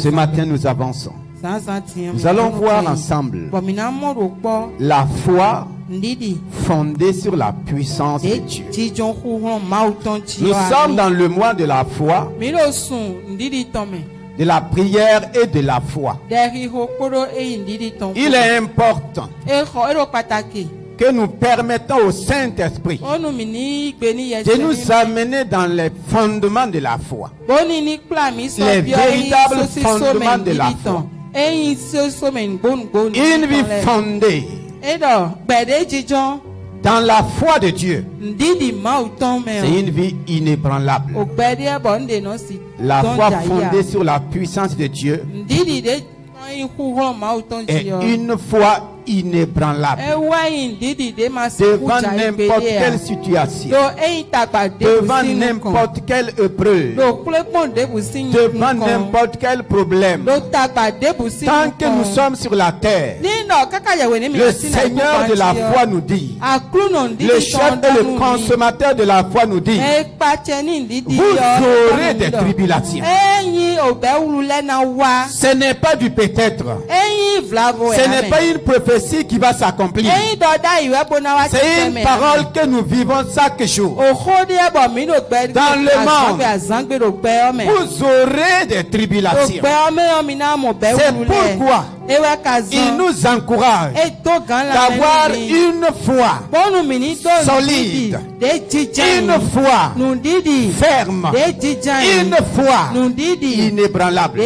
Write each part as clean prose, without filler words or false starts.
Ce matin, nous avançons. Nous allons voir ensemble la foi fondée sur la puissance de Dieu. Nous sommes dans le mois de la foi, de la prière et de la foi. Il est important que nous permettons au Saint-Esprit de nous amener dans les fondements de la foi. Les véritables fondements de la foi. Une vie fondée dans la foi de Dieu, c'est une vie inébranlable. La foi fondée sur la puissance de Dieu est une foi inébranlable devant n'importe quelle situation, devant n'importe quelle épreuve, devant n'importe quel problème. Tant que nous sommes sur la terre, le Seigneur de la foi nous dit, le chef et le consommateur de la foi nous dit, vous aurez des tribulations. Ce n'est pas du peut-être, ce n'est pas une prophétie qui va s'accomplir. C'est une parole que nous vivons chaque jour. Dans le monde, vous aurez des tribulations. C'est pourquoi il nous encourage d'avoir une foi solide, une foi ferme, une foi inébranlable.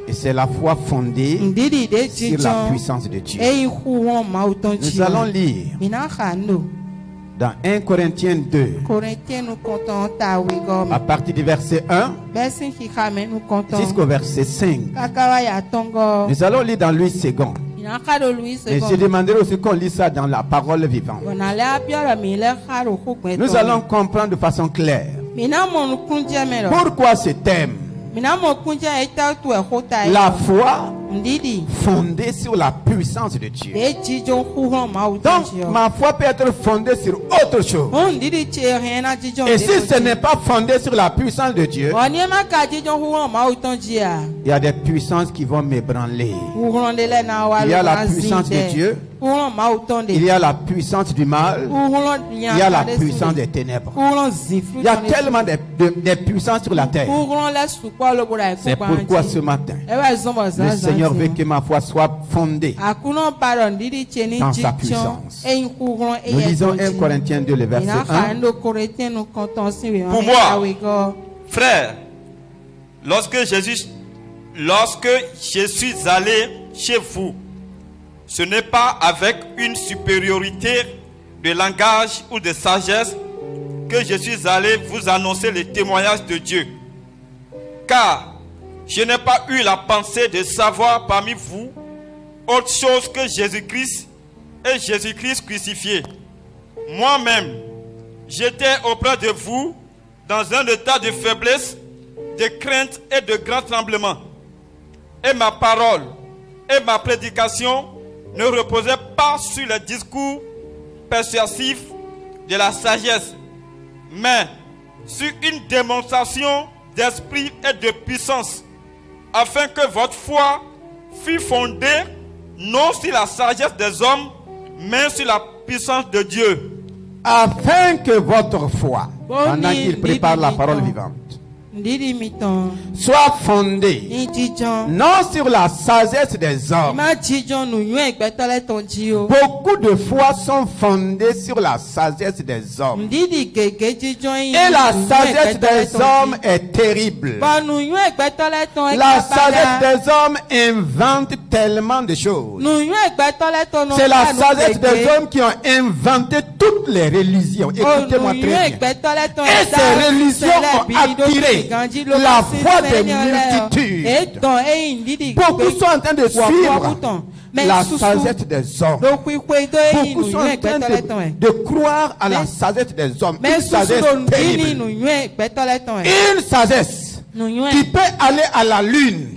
Et c'est la foi fondée sur la puissance de Dieu. Nous allons lire dans 1 Corinthiens 2, à partir du verset 1 jusqu'au verset 5. Nous allons lire dans Louis II. Et je demanderai aussi qu'on lise ça dans la parole vivante. Nous allons comprendre de façon claire pourquoi ce thème. La foi fondée sur la puissance de Dieu. Donc ma foi peut être fondée sur autre chose. Et si ce n'est pas fondé sur la puissance de Dieu, il y a des puissances qui vont m'ébranler. Il y a la puissance de Dieu, il y a la puissance du mal, il y a la puissance des ténèbres. Il y a tellement de puissances sur la terre. C'est pourquoi ce matin, le Seigneur veut que ma foi soit fondée dans sa puissance. Nous lisons 1 Corinthiens 2, le verset 1. Pour moi, frère, lorsque je suis allé chez vous, ce n'est pas avec une supériorité de langage ou de sagesse que je suis allé vous annoncer le témoignage de Dieu. Car je n'ai pas eu la pensée de savoir parmi vous autre chose que Jésus-Christ et Jésus-Christ crucifié. Moi-même, j'étais auprès de vous dans un état de faiblesse, de crainte et de grand tremblement. Et ma parole et ma prédication ne reposaient pas sur les discours persuasifs de la sagesse, mais sur une démonstration d'esprit et de puissance, afin que votre foi fût fondée non sur la sagesse des hommes, mais sur la puissance de Dieu. Afin que votre foi, pendant qu'il prépare la parole vivante, soit fondée non sur la sagesse des hommes. Beaucoup de foi sont fondées sur la sagesse des hommes. Et la sagesse des hommes est terrible. La sagesse des hommes invente tellement de choses. C'est la sagesse des hommes qui ont inventé toutes les religions. Écoutez-moi très bien. Et ces religions ont attiré la foi des multitudes. Beaucoup sont en train de suivre la sagesse des hommes. Beaucoup sont en train de croire à la sagesse des hommes. Une sagesse terrible. Une sagesse Tu peux aller à la lune.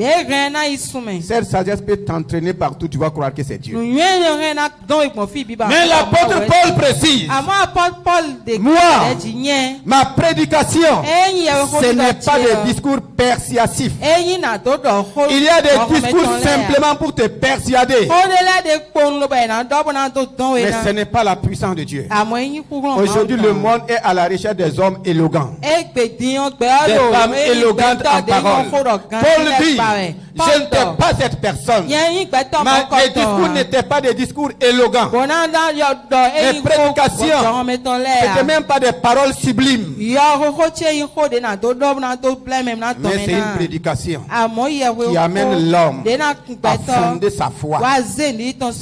Cette sagesse peut t'entraîner partout. Tu vas croire que c'est Dieu. Mais l'apôtre Paul précise. Moi, ma prédication, ce n'est pas des discours persuasifs. Il y a des discours simplement pour te persuader. Mais ce n'est pas la puissance de Dieu. Aujourd'hui, le monde est à la recherche des hommes élégants. Des femmes élégantes en parole. Paul dit, je n'étais pas cette personne. Mes discours n'étaient pas des discours élégants. Mes prédications n'étaient même pas des paroles sublimes. Mais c'est une prédication qui amène l'homme à fonder sa foi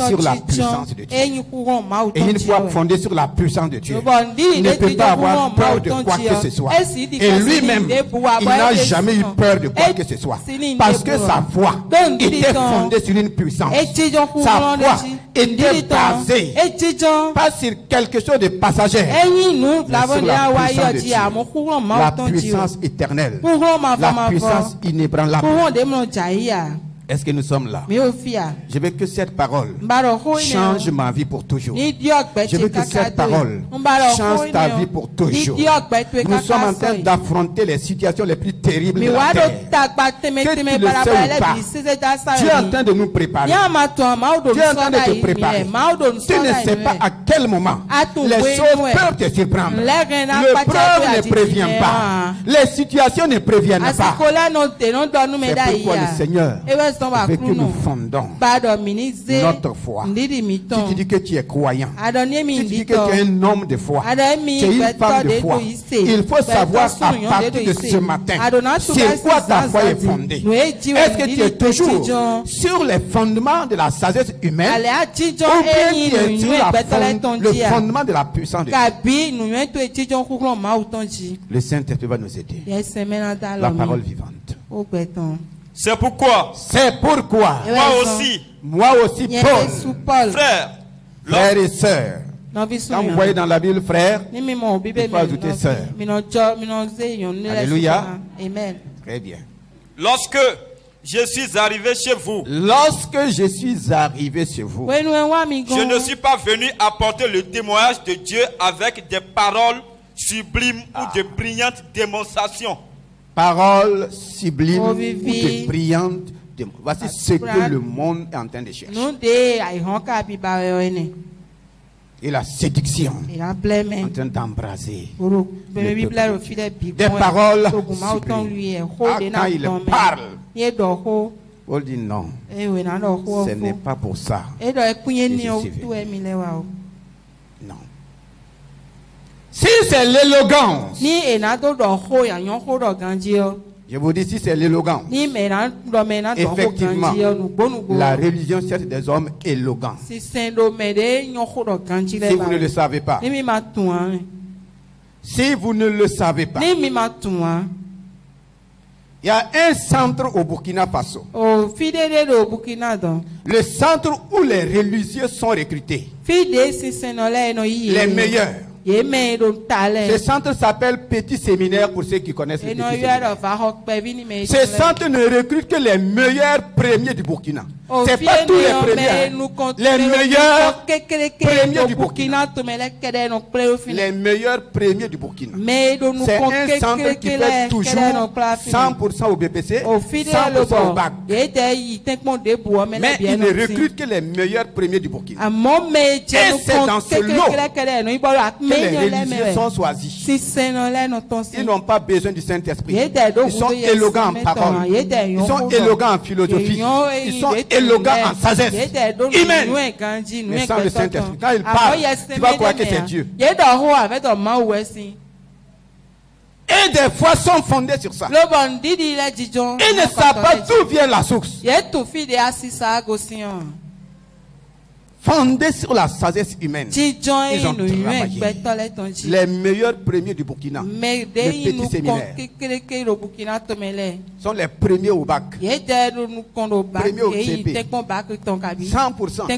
sur la puissance de Dieu. Et une fois fondée sur la puissance de Dieu, il ne peut pas avoir peur de quoi que ce soit. Et lui-même, il n'a jamais eu peur de quoi que ce soit. Parce que sa foi était fondée sur une puissance. Sa foi était basée pas sur quelque chose de passager, mais sur la puissance de Dieu. La puissance éternelle, la puissance inébranlable. Est-ce que nous sommes là? Je veux que cette parole change ma vie pour toujours. Je veux que cette parole change ta vie pour toujours. Nous sommes en train d'affronter les situations les plus terribles de la terre. Que tu le sais ou pas, Dieu est en train de nous préparer. Dieu est en train de te préparer. Tu ne sais pas à quel moment les choses peuvent te surprendre. L'épreuve ne prévient pas. Les situations ne préviennent pas. C'est pourquoi le Seigneur veut que nous fondons notre foi. Si tu dis que tu es croyant, si tu dis que tu es un homme de foi, tu es une femme de foi, il faut savoir à partir de ce matin sur quoi ta foi est fondée. Est-ce que tu es toujours sur les fondements de la sagesse humaine ou bien tu es sur le fondement de la puissance de Dieu? Le Saint-Esprit va nous aider. La parole vivante. C'est pourquoi. Moi aussi, Paul. Frères et sœurs. Quand vous voyez dans la Bible frère, il faut ajouter sœur. Alléluia. Amen. Très bien. Lorsque je suis arrivé chez vous, je ne suis pas venu apporter le témoignage de Dieu avec des paroles sublimes ou de brillantes démonstrations. Paroles sublimes ou de brillantes. Voici ce que le monde est en train de chercher. Et la séduction en train d'embraser des paroles sublimes. Quand il parle, on dit non, ce n'est pas pour ça. Non. Si c'est l'élégance, je vous dis, si c'est l'élégance, effectivement, la religion cherche des hommes élégants. Si vous ne le savez pas, si vous ne le savez pas, il y a un centre au Burkina Faso. Le centre où les religieux sont recrutés. Les meilleurs. Ce centre s'appelle Petit Séminaire pour ceux qui connaissent le Petit Séminaire. Ce centre ne recrute que les meilleurs premiers du Burkina. C'est pas tous les premiers. Les meilleurs premiers du Burkina. Les meilleurs premiers du Burkina. C'est un centre qui fait toujours 100% au BPC, 100% au bac. Mais il ne recrute que les meilleurs premiers du Burkina. Et c'est dans ce lot que les religieux sont choisis. Ils n'ont pas besoin du Saint-Esprit. Ils sont élégants en parole. Ils sont élégants en philosophie. Ils sont élégants en sagesse humaine. Mais sans le Saint-Esprit, quand il parle, tu vas croire que c'est Dieu. Et des fois sont fondés sur ça. Ils ne savent pas d'où vient la source. Fondés sur la sagesse humaine, ils ont travaillé. Les meilleurs premiers du Burkina, le Petit Séminaire, sont les premiers au bac, premiers au CP, 100%.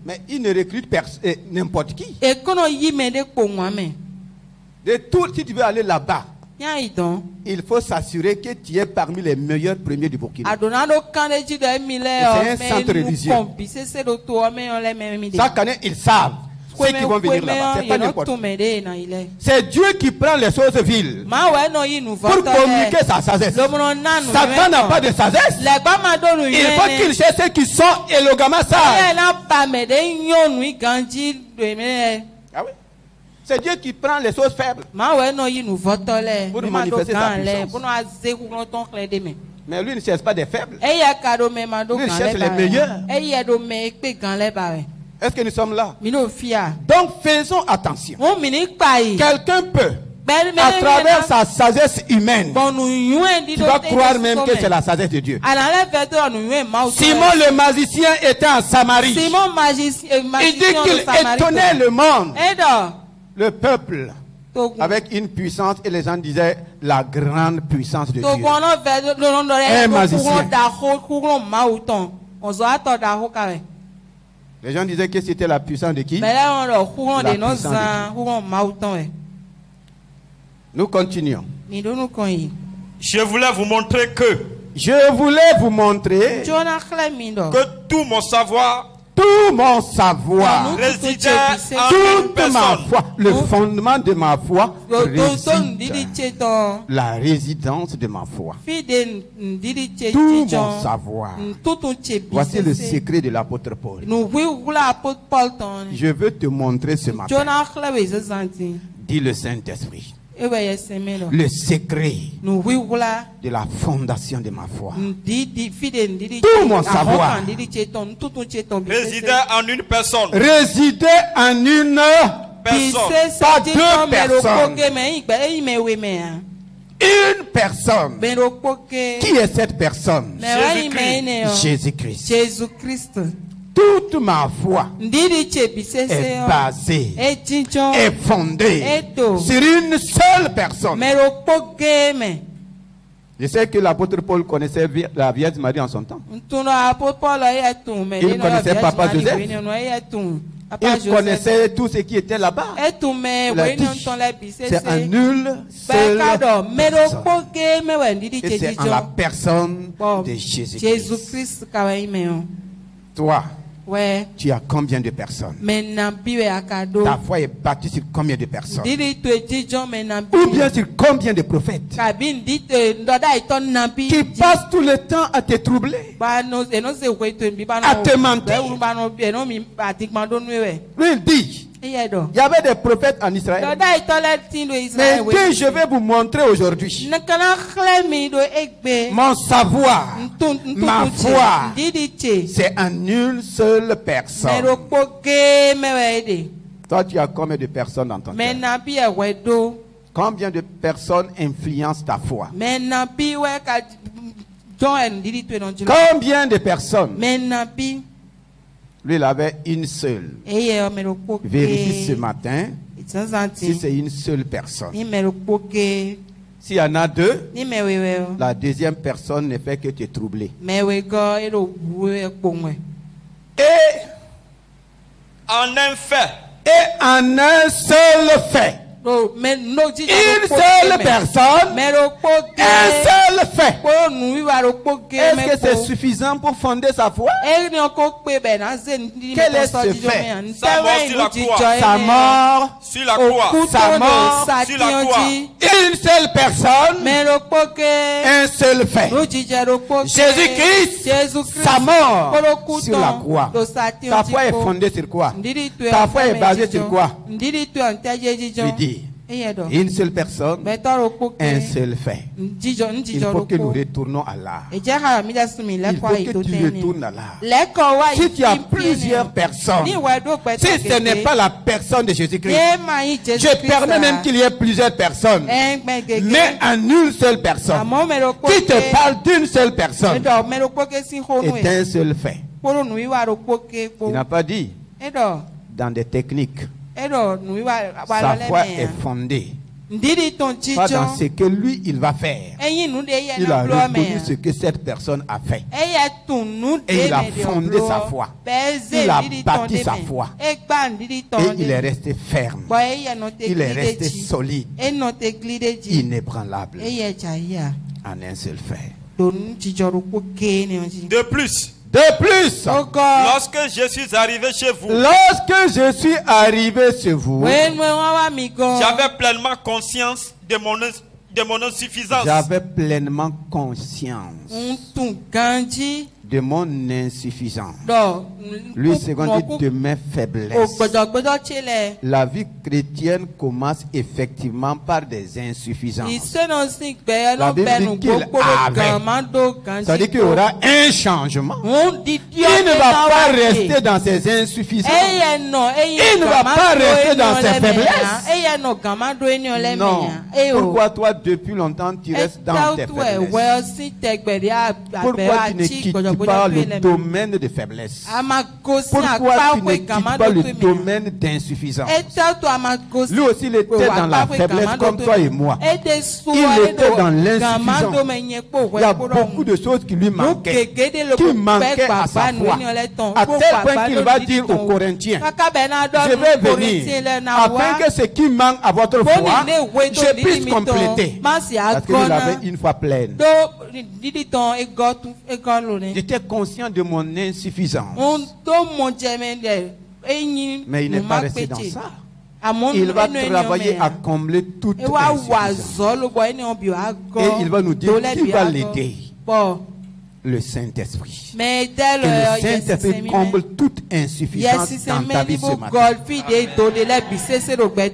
Mais ils ne recrutent n'importe qui. De tout, si tu veux aller là-bas, il faut s'assurer que tu es parmi les meilleurs premiers du Burkina. C'est un centre religieux. Chaque année, ils savent ceux qui vont venir là-bas. C'est pas n'importe. C'est Dieu qui prend les choses viles pour communiquer sa sagesse. Satan n'a pas de sagesse. Il faut qu'il cherche ceux qui sont élogamment sages. Ah oui? C'est Dieu qui prend les choses faibles pour manifester sa puissance. Mais lui ne cherche pas des faibles. Lui il cherche les meilleurs. Est-ce que nous sommes là? Donc faisons attention. Quelqu'un peut, à travers sa sagesse humaine, tu vas croire même que c'est la sagesse de Dieu. Simon le magicien était en Samarie. Il dit qu'il étonnait le monde, le peuple, avec une puissance, et les gens disaient la grande puissance de Dieu. Un magicien. Les gens disaient que c'était la puissance de qui? La puissance de Dieu. Nous continuons. Je voulais vous montrer que tout mon savoir résidait en une toute ma foi, le fondement de ma foi réside, la résidence de ma foi. Tout mon savoir. Voici le secret de l'apôtre Paul. Je veux te montrer ce matin, dit le Saint-Esprit, le secret de la fondation de ma foi. Tout mon savoir résidait en une personne. Pas deux personnes. Une personne. Qui est cette personne? Jésus-Christ. Jésus-Christ. Toute ma foi est basée, est fondée sur une seule personne. Je sais que l'apôtre Paul connaissait la Vierge Marie en son temps. Il connaissait Papa Joseph. Il connaissait tout ce qui était là-bas. C'est un nul seul personne. Et c'est en la personne de Jésus-Christ. Toi, tu as combien de personnes? Ta foi est bâtie sur combien de personnes? Ou bien sur combien de prophètes qui passent tout le temps à te troubler, à te mentir? Lui il dit, il y avait des prophètes en Israël, mais que je vais vous montrer aujourd'hui, mon savoir, ma foi, c'est en une seule personne. Toi, tu as combien de personnes dans ton cœur? Combien de personnes influencent ta foi? Combien de personnes? Lui, il avait une seule. Vérifie ce matin si c'est une seule personne. S'il y en a deux, la deuxième personne ne fait que te troubler. Et en un fait. Et en un seul fait. Une seule personne, un seul fait. Est-ce que c'est suffisant pour fonder sa foi? Quel est ce fait? Sa mort sur la croix. Sa mort sur la croix. Une seule personne, un seul fait. Jésus-Christ, sa mort sur la croix. Ta foi est fondée sur quoi? Ta foi est basée sur quoi? Il dit, une seule personne, un seul fait. Il faut que nous retournons à l'art. Il faut que tu retournes à l'art. Si tu as plusieurs personnes, si ce n'est pas la personne de Jésus-Christ, je permets même qu'il y ait plusieurs personnes, mais en une seule personne, qui te parle d'une seule personne et d'un seul fait. Il n'a pas dit dans des techniques. Sa foi est fondée pas dans ce que lui il va faire. Il a reconnu ce que cette personne a fait. Et il a fondé sa foi. Il a bâti sa foi. Et il est resté ferme. Il est resté solide. Inébranlable. En un seul fait. De plus, lorsque je suis arrivé chez vous, j'avais pleinement conscience de mon insuffisance. J'avais pleinement conscience de mon insuffisance. Lui, second dit de mes faiblesses. La vie chrétienne commence effectivement par des insuffisances. La Bible dit qu'il avait. Ça dit qu'il y aura un changement. Il ne va pas rester dans ses insuffisances. Il ne va pas rester dans ses faiblesses. Non. Pourquoi toi, depuis longtemps, tu restes dans tes faiblesses? Pourquoi tu ne quittes pas le domaine de faiblesse? Pourquoi tu ne quittes pas le domaine d'insuffisance? Lui aussi, il était dans la faiblesse comme toi et moi. Il était dans l'insuffisance. Il y a beaucoup de choses qui lui manquaient, qui manquaient à sa foi. À tel point qu'il va dire aux Corinthiens, je vais venir afin que ce qui manque à votre foi, je puisse compléter. Parce qu'il avait une foi pleine. J'étais conscient de mon insuffisance. Mais il n'est pas resté dans ça. Il va travailler à combler toute insuffisance. Et il va nous dire qui va l'aider. Le Saint-Esprit. Que le Saint-Esprit comble toute insuffisance dans ta vie ce matin.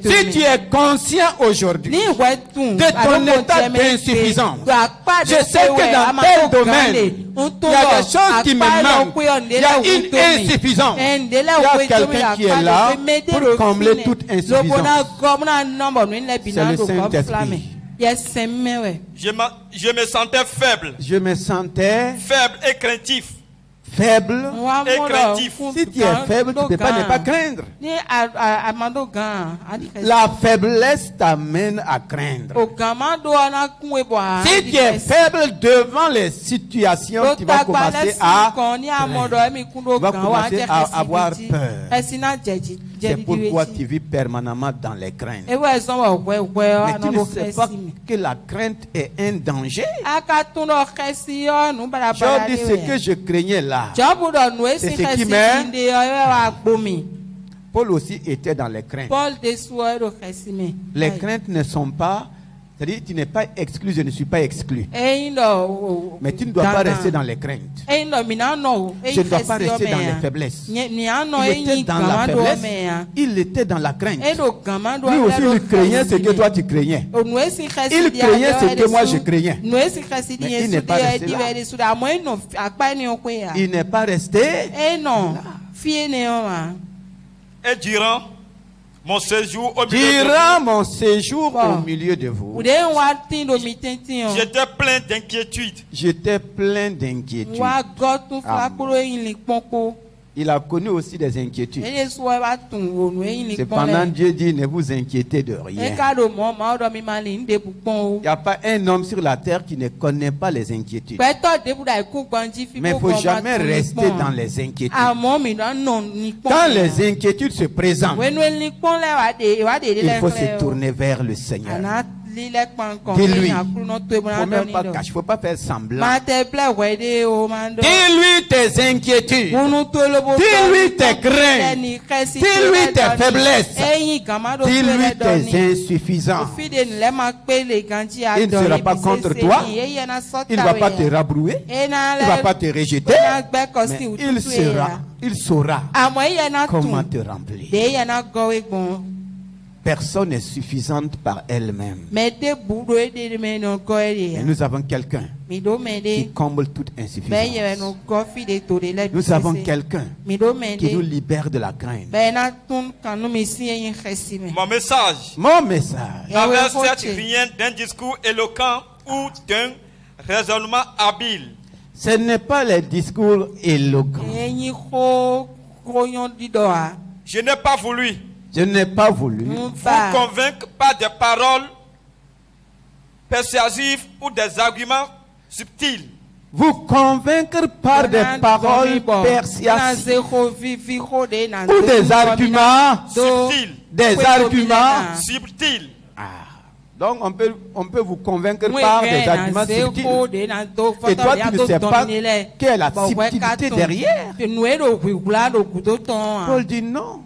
Si tu es conscient aujourd'hui de ton état d'insuffisance, je sais que dans tel domaine, il y a des choses qui me manquent. Il y a une insuffisance. Il y a quelqu'un qui est là pour combler toute insuffisance. C'est le Saint-Esprit. Je me sentais faible. Je me sentais faible et craintif. Faible et craintif. Si tu es faible, tu ne peux pas ne pas craindre. La faiblesse t'amène à craindre. Si tu es faible devant les situations, tu vas commencer à avoir peur. C'est pourquoi tu vis permanemment dans les craintes. Mais tu ne sais pas que la crainte est un danger. J'ai dit ce que je craignais là. C'est ce qui m'aide. Paul aussi était dans les craintes. Les craintes ne sont pas... C'est-à-dire, tu n'es pas exclu, je ne suis pas exclu. Mais tu ne dois pas rester dans les craintes. Je ne dois pas rester dans les faiblesses. Il était dans la faiblesse, il était dans la crainte. Lui aussi, il craignait ce que toi tu craignais. Il craignait ce que moi je craignais. Mais il n'est pas resté là. Il n'est pas resté là. Et durant mon séjour au milieu de vous, j'étais plein d'inquiétude. Il a connu aussi des inquiétudes. Cependant, Dieu dit, ne vous inquiétez de rien. Il n'y a pas un homme sur la terre qui ne connaît pas les inquiétudes. Mais il ne faut jamais rester dans les inquiétudes. Quand les inquiétudes se présentent, il faut se tourner vers le Seigneur. Dis-lui, il ne faut pas faire semblant. Dis-lui tes inquiétudes. Dis-lui tes craintes. Dis-lui tes faiblesses. Dis-lui tes insuffisances. Il ne sera pas contre toi. Il ne va pas te rabrouer. Il ne va pas te rejeter. Mais il saura comment te remplir. Personne n'est suffisante par elle-même. Mais nous avons quelqu'un qui comble toute insuffisance. Nous avons quelqu'un qui nous libère de la crainte. Mon message n'avait certes rien d'un discours éloquent ou d'un raisonnement habile. Ce n'est pas les discours éloquents. Je n'ai pas voulu vous convaincre par des paroles persuasifs ou des arguments subtils. Vous convaincre par des paroles persuasives ou des arguments subtils. Des arguments subtils. Donc on peut vous convaincre par des arguments subtils. Et toi tu ne sais pas quelle est la subtilité derrière. Paul dit non.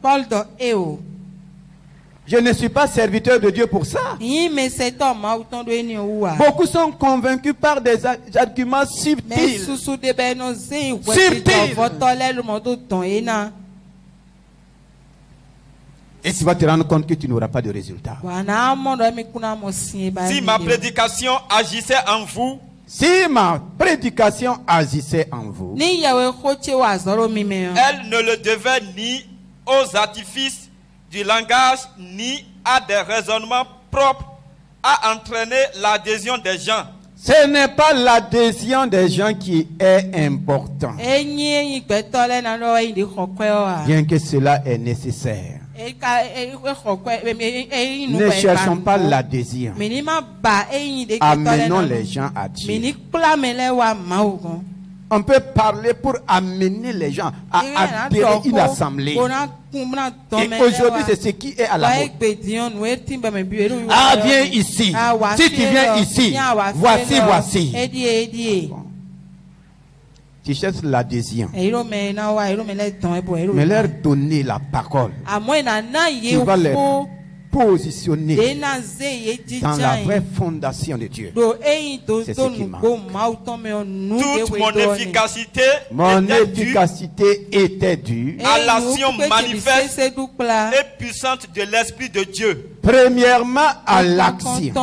Je ne suis pas serviteur de Dieu pour ça. Beaucoup sont convaincus par des arguments subtils. Et tu vas te rendre compte que tu n'auras pas de résultat. Si ma prédication agissait en vous, elle ne le devait ni aux artifices du langage ni à des raisonnements propres à entraîner l'adhésion des gens. Ce n'est pas l'adhésion des gens qui est important, bien que cela est nécessaire. Ne cherchons pas l'adhésion. Amenons les gens à Dieu. On peut parler pour amener les gens à adhérer une assemblée. Et aujourd'hui, c'est ce qui est à la mode. Ah, viens ici. Si tu viens ici, voici. Tu cherches l'adhésion. Mais leur donner la parole. Tu vas les positionner dans la vraie fondation de Dieu. C'est ce qui manque. Toute mon efficacité était due à l'action manifeste et puissante de l'Esprit de Dieu. Premièrement, à l'action.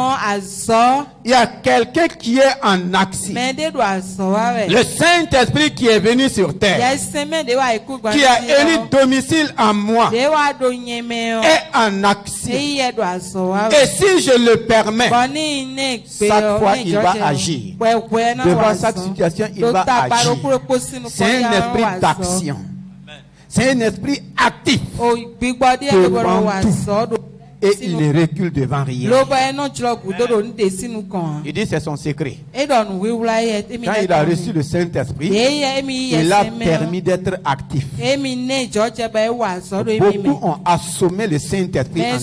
Il y a quelqu'un qui est en action. Le Saint-Esprit qui est venu sur terre, qui a élu domicile en moi, est en action. Et si je le permets, chaque fois il va agir. Devant chaque situation, il va agir. C'est un esprit d'action. C'est un esprit actif. Devant tout. Et il ne recule devant rien. Il dit c'est son secret. Quand il a reçu le Saint-Esprit, il a permis d'être actif. Beaucoup ont assommé le Saint-Esprit en eux.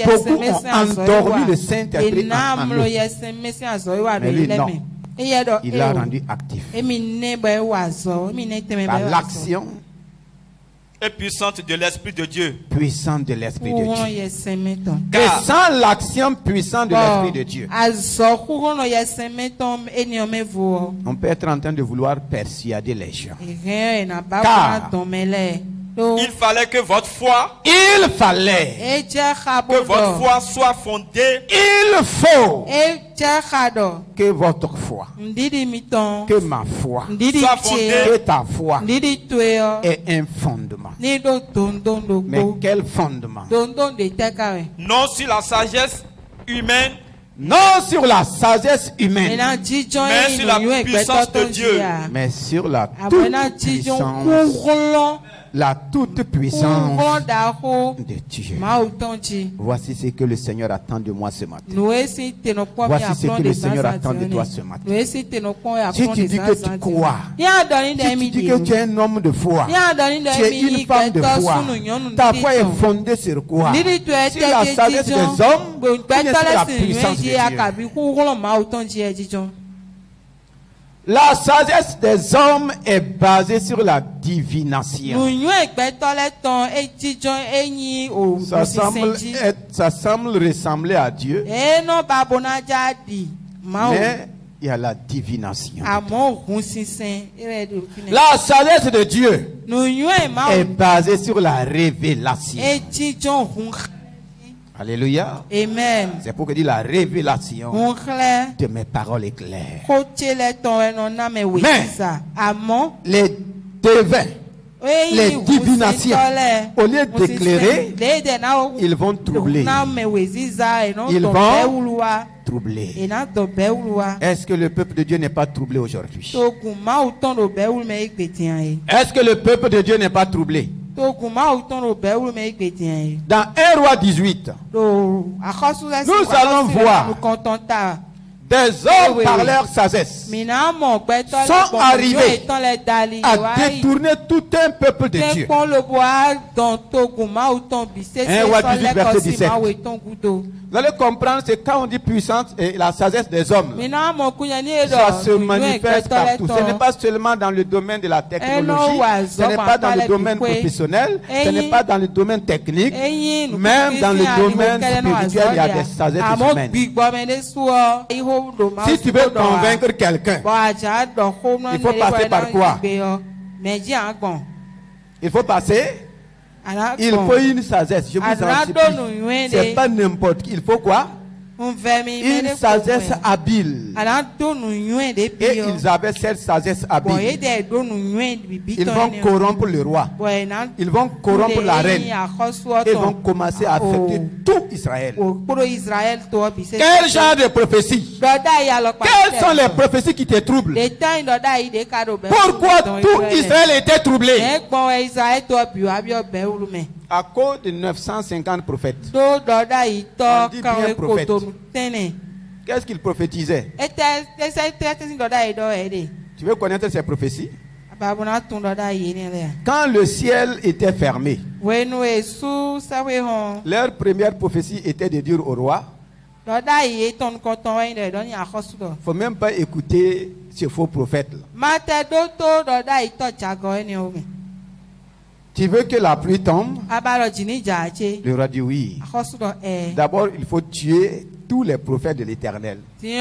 Beaucoup ont endormi le Saint-Esprit en eux. Mais lui non. Il l'a rendu actif. Par l'action et puissante de l'Esprit de Dieu. Puissante de l'Esprit de Dieu. Et sans l'action puissante de l'Esprit de Dieu, on peut être en train de vouloir persuader les gens. Car il fallait que votre foi, soit fondée. Il faut que votre foi, que ma foi, soit fondée, que ta foi ait un fondement. Mais quel fondement? Non sur la sagesse humaine, non sur la sagesse humaine, mais sur la puissance de Dieu. Mais sur la toute-puissance. La toute-puissance de Dieu. Voici ce que le Seigneur attend de moi ce matin. Voici ce que le Seigneur attend de toi ce matin. Si tu dis que tu crois, si tu dis que tu es un homme de foi, tu es une femme de foi, ta foi est fondée sur quoi? Sur la sagesse des hommes ou bien sur la puissance de Dieu? La sagesse des hommes est basée sur la divination. Ça semble ressembler à Dieu, mais il y a la divination. La sagesse de Dieu est basée sur la révélation. Alléluia. Amen. C'est pour que dit la révélation de mes paroles est claire. Mais les devins, les divinations, au lieu d'éclairer, ils vont troubler. Ils vont troubler. Est-ce que le peuple de Dieu n'est pas troublé aujourd'hui? Est-ce que le peuple de Dieu n'est pas troublé? Dans 1 Roi 18, nous allons voir des hommes par leur sagesse sont arrivés à détourner tout un peuple de Dieu. 1 Roi 18, verset 17. Vous allez comprendre, c'est quand on dit puissance et la sagesse des hommes, ça se manifeste partout. Ce n'est pas seulement dans le domaine de la technologie, ce n'est pas dans le domaine professionnel, ce n'est pas dans le domaine technique, même dans le domaine spirituel, il y a des sagesses humaines. Si tu veux convaincre quelqu'un, il faut passer par quoi? Il faut passer. Il faut une sagesse. Je vous en supplie. C'est pas n'importe qui. Il faut quoi? Une sagesse habile. Et ils avaient cette sagesse habile. Ils vont corrompre le roi. Ils vont corrompre la reine. Ils vont commencer à affecter tout Israël. Quel genre de prophétie? Quelles sont les prophéties qui te troublent? Pourquoi tout Israël était troublé? À cause de 950 prophètes. On dit bien prophètes. Qu'est-ce qu'ils prophétisaient? Tu veux connaître ces prophéties? Quand le ciel était fermé, leur première prophétie était de dire au roi, il ne faut même pas écouter ces faux prophètes. Tu veux que la pluie tombe? Le roi dit oui. D'abord, il faut tuer tous les prophètes de l'Éternel. C'est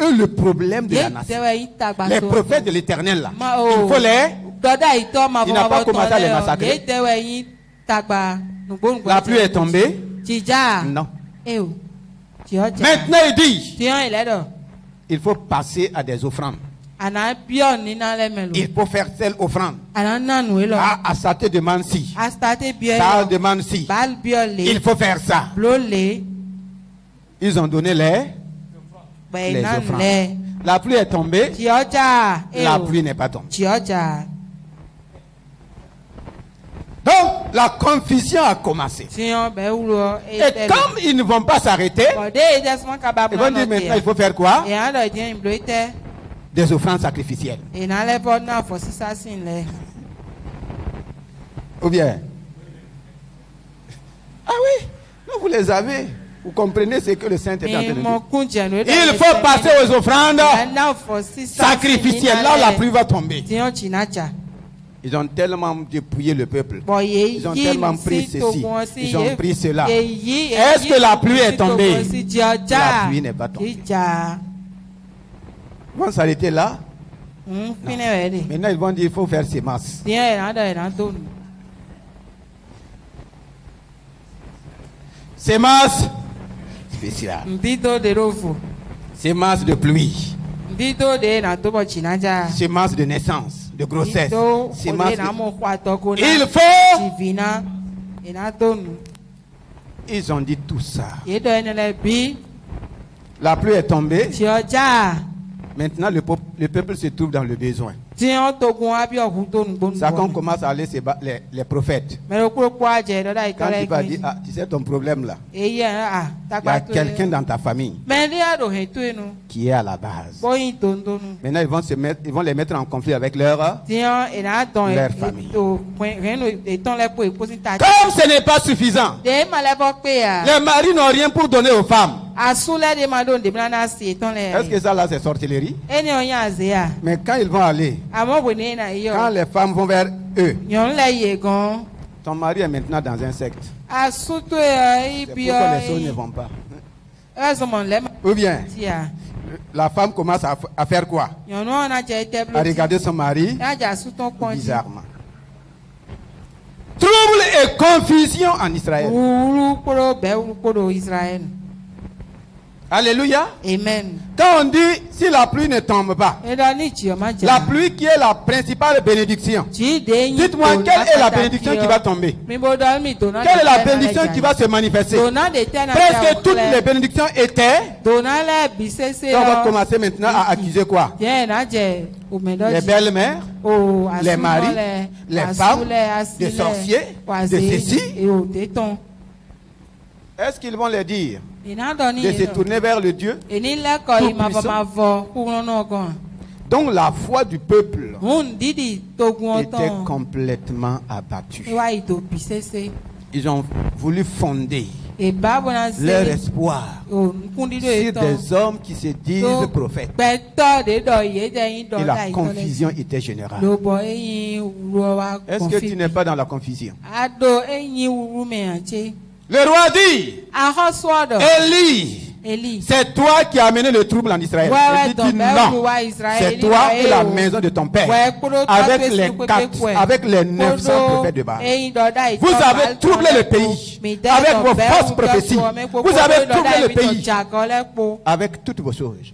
eux le problème de la nation. Les prophètes de l'Éternel là. Il faut les... Il n'a pas commencé à les massacrer. La pluie est tombée? Non. Maintenant il dit, il faut passer à des offrandes. Il faut faire telle offrande. Astarté demande si. Baal demande si. Il faut faire ça. Ils ont donné les offrandes. La pluie est tombée. La pluie n'est pas tombée. Donc, la confusion a commencé. Et comme ils ne vont pas s'arrêter, ils vont dire maintenant il faut faire quoi? Des offrandes sacrificielles. Ou bien? Ah oui, non, vous les avez. Vous comprenez ce que le Saint est en train de dire. Il faut passer aux offrandes sacrificielles. Là où la pluie va tomber. Ils ont tellement dépouillé le peuple. Ils ont tellement pris ceci. Ils ont pris cela. Est-ce que la pluie est tombée? La pluie n'est pas tombée. Ils vont s'arrêter là. Maintenant, ils vont dire qu'il faut faire sémence. Sémence spéciale. Sémence de pluie. Sémence de naissance, de grossesse. Sémence de... Il faut. Ils ont dit tout ça. La pluie est tombée. Maintenant, le peuple se trouve dans le besoin. Ça qu'on commence à aller les prophètes. Quand il va dire, ah, tu sais ton problème là. Il y a quelqu'un dans ta famille qui est à la base. Maintenant, ils vont les mettre en conflit avec leur famille. Comme ce n'est pas suffisant, les maris n'ont rien pour donner aux femmes. Est-ce que ça là c'est sorcellerie? Mais quand ils vont aller, quand les femmes vont vers eux, ton mari est maintenant dans un secte. C'est pourquoi les choses ne vont pas. Ou bien, la femme commence à faire quoi? À regarder son mari bizarrement. Trouble et confusion en Israël. Alléluia. Amen. Quand on dit si la pluie ne tombe pas, la pluie qui est la principale bénédiction, dites-moi quelle est la bénédiction qui va tomber? Quelle est la bénédiction qui va se manifester? Presque toutes les bénédictions étaient. On va commencer maintenant à accuser quoi? Les belles-mères, les maris, les femmes, les sorciers, de ceci. Est-ce qu'ils vont les dire de se tourner vers le Dieu tout-puissant? Donc la foi du peuple était complètement abattue. Ils ont voulu fonder leur espoir sur des hommes qui se disent prophètes. Et la confusion était générale. Est-ce que tu n'es pas dans la confusion? Le roi dit, Élie, c'est toi qui as amené le trouble en Israël. Il dit non, c'est toi et la maison de ton père, avec les 900 prophètes de Baal. Vous avez troublé le pays avec vos fausses prophéties. Vous avez troublé le pays avec toutes vos choses.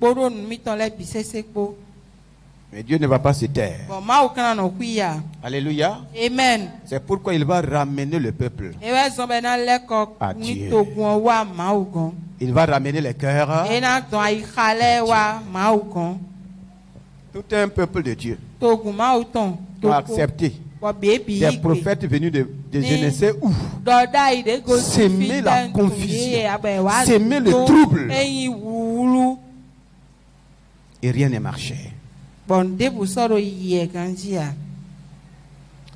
Mais Dieu ne va pas se taire. Alléluia. Amen. C'est pourquoi il va ramener le peuple à Dieu. Il va ramener les cœurs. Tout un peuple de Dieu a accepté des prophètes venus de Genèse où s'aimer la confusion, s'aimer le trouble. Et rien ne marchait.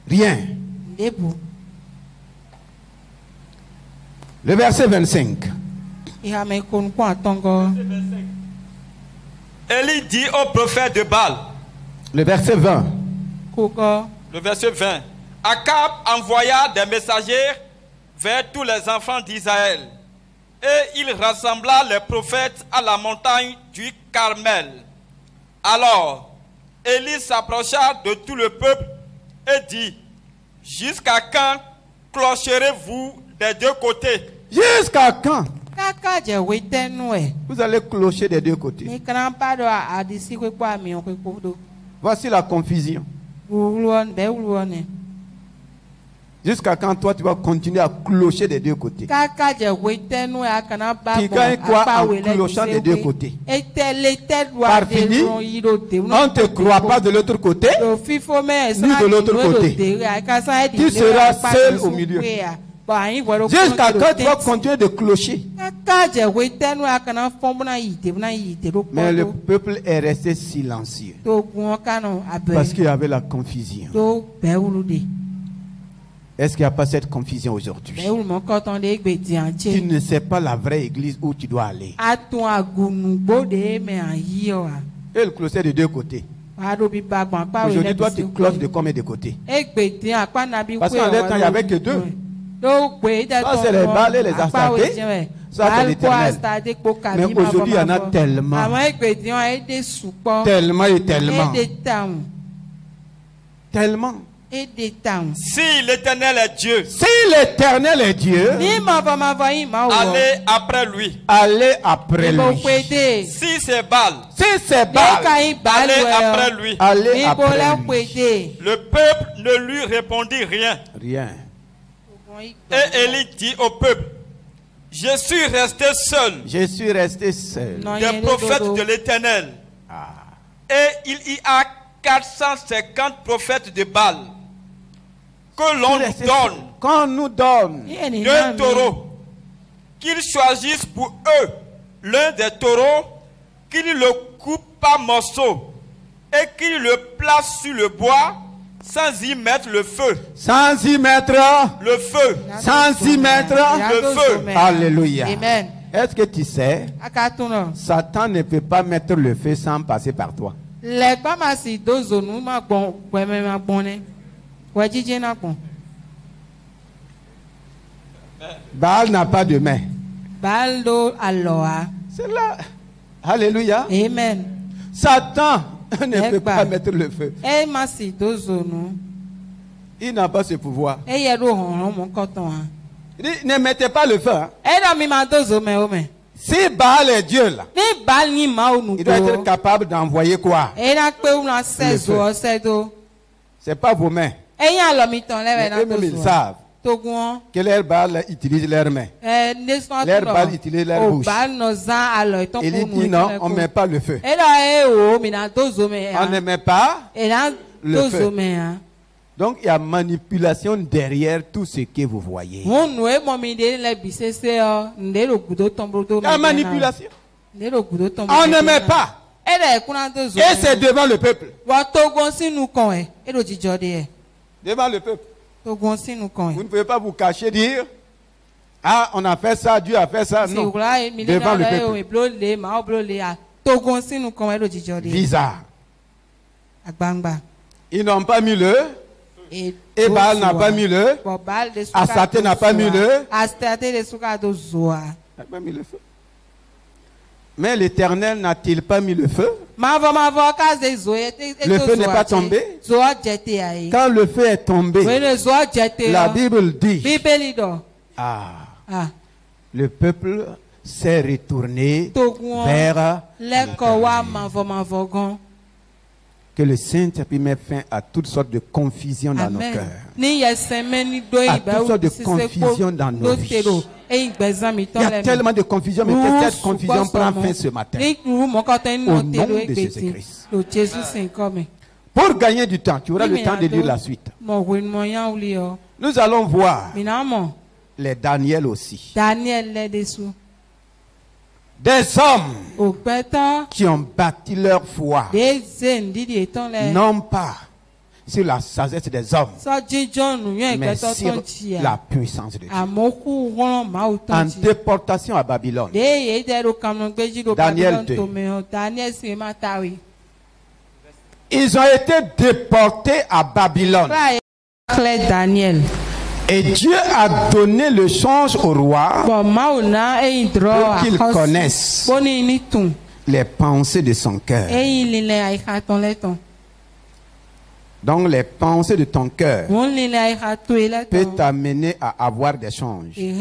Rien. Le verset 25. Élie dit au prophète de Baal. Le verset 20. Le verset 20. Akab envoya des messagers vers tous les enfants d'Israël. Et il rassembla les prophètes à la montagne du Carmel. Alors, Élie s'approcha de tout le peuple et dit, jusqu'à quand clocherez-vous des deux côtés? Jusqu'à quand? Vous allez clocher des deux côtés. Voici la confusion. Jusqu'à quand toi tu vas continuer à clocher des deux côtés? Tu gagnes quoi en clochant des deux côtés? Par fini, on ne te croit pas de l'autre côté, ni de l'autre côté. Tu seras seul au milieu. Jusqu'à quand tu vas continuer de clocher? Mais le peuple est resté silencieux parce qu'il y avait la confusion. Est-ce qu'il n'y a pas cette confusion aujourd'hui? Tu ne sais pas la vraie église où tu dois aller. Et le clocher de deux côtés. Aujourd'hui, toi, tu cloches de combien de côtés? Parce qu'en leur temps, il n'y avait que deux. Ça, c'est les Baals et les Astartés. Ça, c'est l'Éternel. Mais aujourd'hui, il y en a tellement. Tellement et tellement. Tellement. Si l'Éternel est Dieu, allez après lui. Allez après lui. Si c'est Baal, allez après lui. Allez après lui. Le peuple ne lui répondit rien. Rien. Et Élie dit au peuple, je suis resté seul. Je suis resté seul. Des prophètes de l'Éternel. Et il y a 450 prophètes de Baal. Que l'on nous donne. Qu'on nous donne 2 taureaux. Qu'ils choisissent pour eux l'un des taureaux, qu'ils le coupent par morceaux et qu'ils le placent sur le bois sans y mettre le feu. Sans y mettre le feu. Sans y mettre le feu. Alléluia. Amen. Est-ce que tu sais, Satan ne peut pas mettre le feu sans passer par toi. Baal n'a pas de main. C'est là. Alléluia. Amen. Satan ne peut pas mettre le feu. Il n'a pas ce pouvoir. Il dit, ne mettez pas le feu. Hein. Si Baal est Dieu là, il doit être capable d'envoyer quoi? C'est pas vos mains. Eux-mêmes ils savent que leur Baal utilise leurs mains. Leur Baal utilise leur bouche. Il dit non, on ne met pas le feu. On ne met pas le feu. Donc il y a manipulation derrière tout ce que vous voyez. Il y a manipulation. On ne met pas. Et c'est devant le peuple. Devant le peuple. Vous ne pouvez pas vous cacher, dire ah, on a fait ça, Dieu a fait ça. Non. Devant le peuple. Bizarre. Ils n'ont pas mis le. Et Baal n'a pas mis le. Astaté n'a pas mis le. Mais l'Éternel n'a-t-il pas mis le feu? Le feu n'est pas tombé. Quand le feu est tombé, la Bible dit le peuple s'est retourné vers que le Saint-Esprit met fin à toutes sortes de confusion dans nos cœurs. À toutes sortes de confusion dans nos vies. Il y a tellement de confusion, mais que cette confusion prend fin ce matin. Au nom de Jésus-Christ. Pour gagner du temps, tu auras le temps de lire la suite. Nous allons voir les Daniel aussi. Des hommes qui ont bâti leur foi, non pas sur la sagesse des hommes, mais sur la puissance de Dieu. En déportation à Babylone. Daniel 2. Ils ont été déportés à Babylone. Et Dieu a donné le change au roi pour qu'il connaisse les pensées de son cœur. Donc les pensées de ton cœur peuvent t'amener à avoir des changes. Les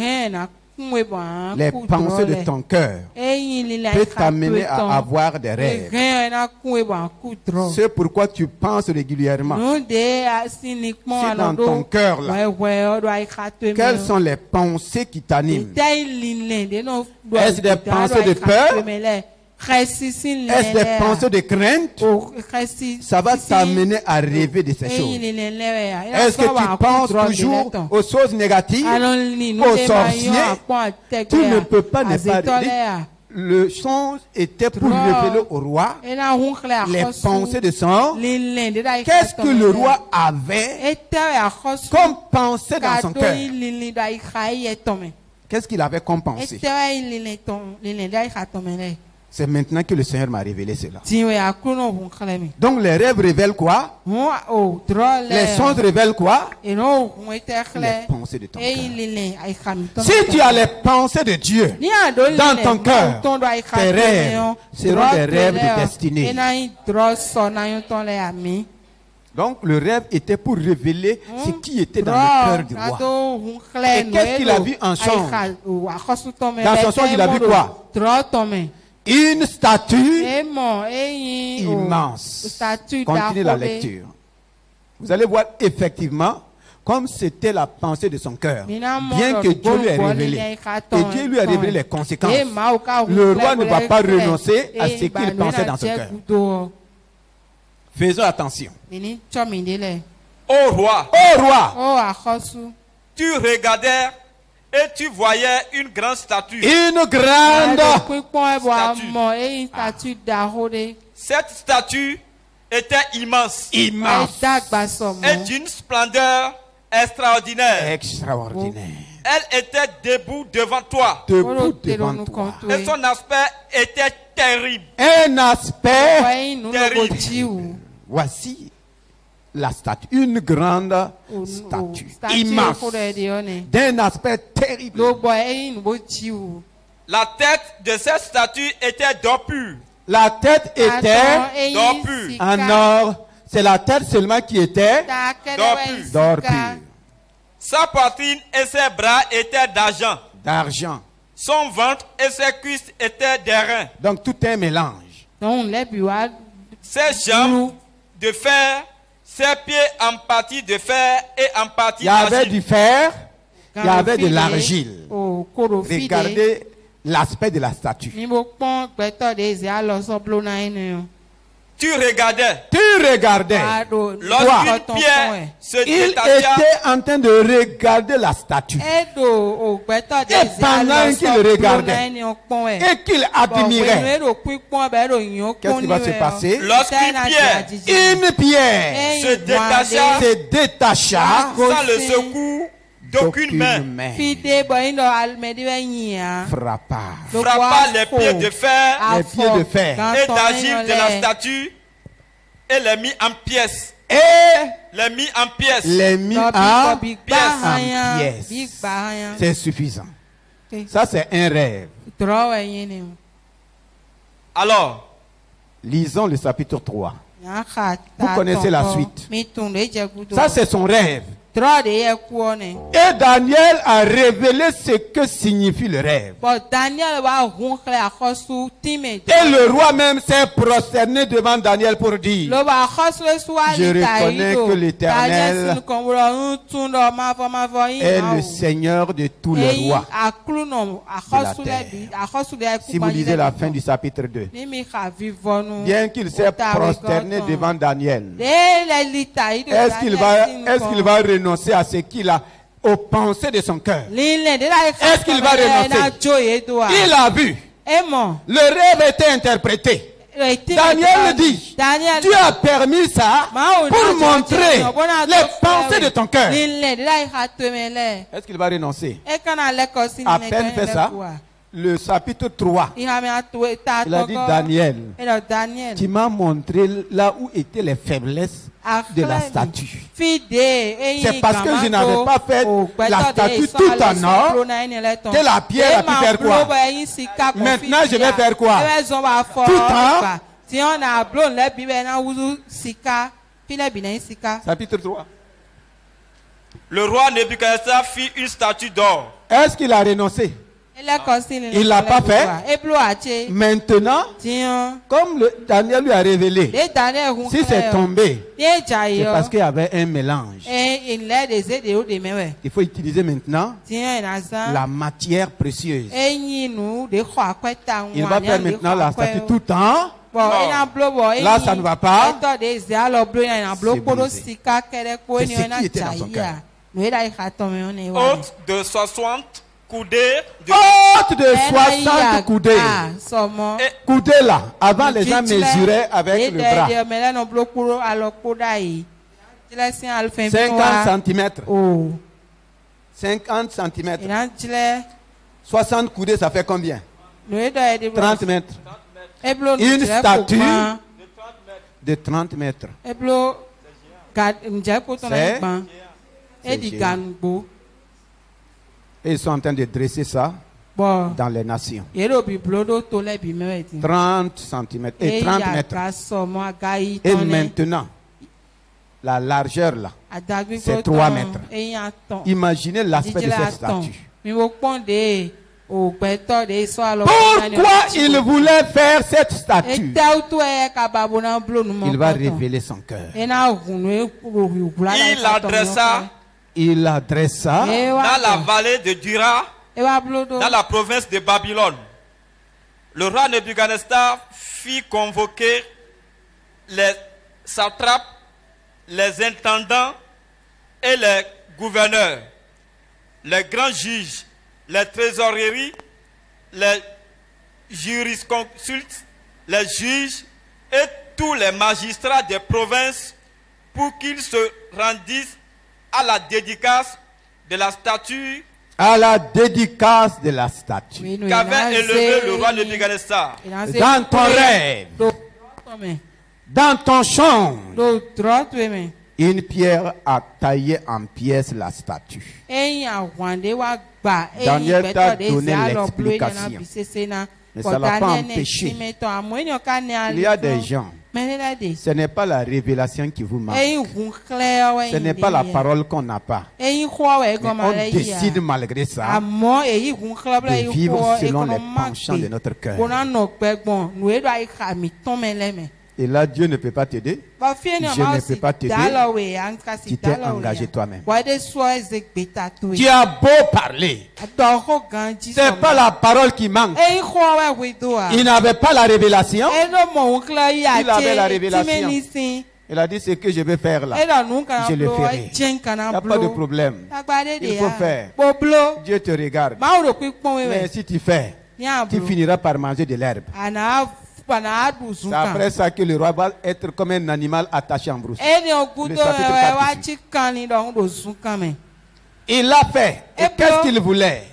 pensées de ton cœur peuvent t'amener à avoir des rêves. C'est pourquoi tu penses régulièrement. Si dans ton cœur là, quelles sont les pensées qui t'animent? Est-ce des pensées de peur? Est-ce des pensées de crainte? Ça va t'amener à rêver de ces choses. Est-ce que tu penses toujours aux choses négatives, aux sorciers? Tu ne peux pas ne pas rêver. Le songe était pour révéler au roi les pensées de son. Qu'est-ce que le roi avait comme pensée dans son cœur? Qu'est-ce qu'il avait comme pensée? C'est maintenant que le Seigneur m'a révélé cela. Donc les rêves révèlent quoi? Les songes révèlent quoi? Les pensées de ton cœur. Si tu as les pensées de Dieu dans ton cœur, tes rêves seront des rêves de destinée. Donc le rêve était pour révéler ce qui était dans le cœur du roi. Et qu'est-ce qu'il a vu en songe? Dans son songe, il a vu quoi? Une statue immense. Continuez la lecture. Vous allez voir effectivement comme c'était la pensée de son cœur. Bien que Dieu lui ait révélé. Et Dieu lui a révélé les conséquences. Le roi ne va pas renoncer à ce qu'il pensait dans son cœur. Faisons attention. Ô roi, tu regardais et tu voyais une grande statue. Une grande statue. Cette statue était immense. Immense. Et d'une splendeur extraordinaire. Extraordinaire. Elle était debout devant toi. Debout devant toi. Et son aspect était terrible. Un aspect terrible. Voici la statue, une grande statue, immense, d'un aspect terrible. La tête de cette statue était d'or pur. La tête était d'or pur. En or, c'est la tête seulement qui était d'or pur. Sa poitrine et ses bras étaient d'argent. D'argent. Son ventre et ses cuisses étaient des reins. Donc tout est un mélange. Ses jambes de fer, ses pieds en partie de fer et en partie d'argile. Il y avait d'argile. du fer, il y avait de l'argile. Regardez l'aspect de la statue. Tu regardais. Lorsqu'une pierre se Il détachait, était en train de regarder la statue. Et pendant qu'il regardait et qu'il admirait, qu'est-ce qui va se passer? lorsqu'une pierre se détacha sans le secours d'aucune main, frappa les pieds de fer et d'argile de la statue et les mit en pièces. C'est suffisant. Ça, c'est un rêve. Alors, lisons le chapitre 3. Vous connaissez la suite. Ça, c'est son rêve. Et Daniel a révélé ce que signifie le rêve. Et le roi même s'est prosterné devant Daniel pour dire: je reconnais que l'Éternel est le Seigneur de tous les rois de la terre. Si vous lisez la fin du chapitre 2, bien qu'il s'est prosterné devant Daniel, est-ce qu'il va renoncer à ce qu'il a aux pensées de son cœur? Est-ce qu'il va renoncer? Il a vu. Le rêve était interprété. Daniel dit: Dieu a permis ça pour montrer les pensées de ton cœur. Est-ce qu'il va renoncer? À peine fait ça, le chapitre 3, il a dit: Daniel, tu m'as montré là où étaient les faiblesses de la statue. C'est parce que je n'avais pas fait la statue tout en or que la pierre a pu faire quoi? Maintenant je vais faire quoi? Tout en chapitre 3. le roi Nebuchadnezzar fit une statue d'or. Est-ce qu'il a renoncé? Il l'a pas fait. Maintenant, comme Daniel lui a révélé, si c'est tombé, c'est parce qu'il y avait un mélange. Il faut utiliser maintenant la matière précieuse. Il va faire maintenant la statue tout en. Là, ça ne va pas. C'est ce qui était dans son cœur. Haute de 60 coudées. Haute de 60 coudées. Coudées là, avant les gens mesuraient avec le bras. 50 cm. 50 cm. 60 coudées, ça fait combien? 30 mètres. Une statue de 30 mètres. C'est géant. Et ils sont en train de dresser ça dans les nations. 30 cm et 30 mètres. Et maintenant, la largeur là, c'est 3 mètres. Imaginez l'aspect de cette statue. Pourquoi il voulait faire cette statue? Il va révéler son cœur. Il adressa dans la vallée de Dura, dans la province de Babylone. Le roi Nebuchadnezzar fit convoquer les satrapes, les intendants et les gouverneurs, les grands juges, les trésoreries, les jurisconsultes, les juges et tous les magistrats des provinces pour qu'ils se rendissent à la dédicace de la statue. À la dédicace de la statue qu'avait élevé le roi Nebuchadnezzar. Dans ton rêve, dans ton champ, une pierre a taillé en pièces la statue. Daniel t'a donné l'explication. Mais ça ne l'a pas empêché. Il y a des gens, ce n'est pas la révélation qui vous manque. Ce n'est pas la parole qu'on n'a pas. Mais on décide malgré ça de vivre selon les penchants de notre cœur. Et là, Dieu ne peut pas t'aider. Je ne peux pas t'aider. Tu t'es engagé toi-même. Tu as beau parler. Ce n'est pas la parole qui manque. Il n'avait pas la révélation. Il avait la révélation. Il a dit ce que je vais faire là. Je le ferai. Il n'y a pas de problème. Il faut faire. Dieu te regarde. Mais si tu fais, tu finiras par manger de l'herbe. C'est après ça que le roi va être comme un animal attaché en brousse. Le chapitre 4. Il l'a fait. Et qu'est-ce qu'il voulait?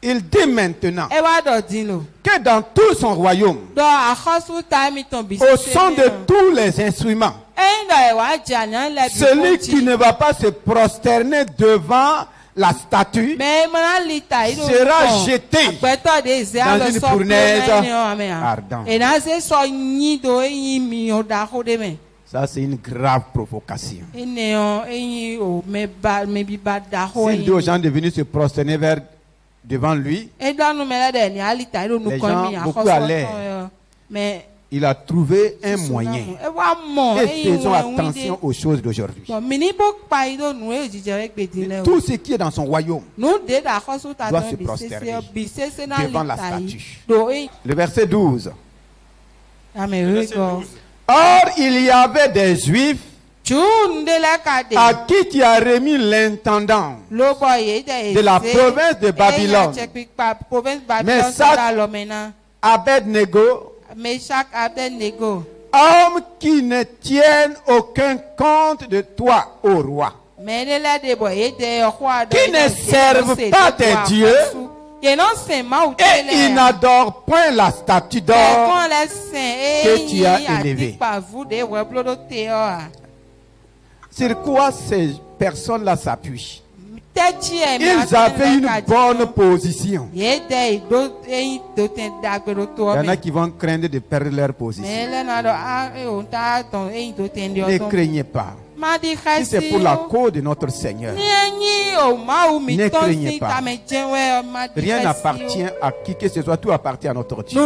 Il dit maintenant que dans tout son royaume, au son de tous les instruments, celui qui ne va pas se prosterner devant la statue sera jeté dans une fournaise ardente. Ça, c'est une grave provocation. S'il dit aux gens de venir se prosterner devant lui, les gens, beaucoup allaient. Il a trouvé un moyen. Et faisons attention aux choses d'aujourd'hui. Tout ce qui est dans son royaume doit se prosterner devant la statue. Le verset 12. Or, il y avait des Juifs à qui tu as remis l'intendant de la province de Babylone, Meshach, Abednego, hommes qui ne tiennent aucun compte de toi, ô roi, qui ne servent pas tes dieux, et ils n'adorent point la statue d'or que tu as élevée. Sur quoi ces personnes-là s'appuient? Ils avaient une bonne position. Il y en a qui vont craindre de perdre leur position. Ne craignez pas. Si c'est pour la cause de notre Seigneur, ne craignez pas. Rien n'appartient à qui que ce soit, tout appartient à notre Dieu.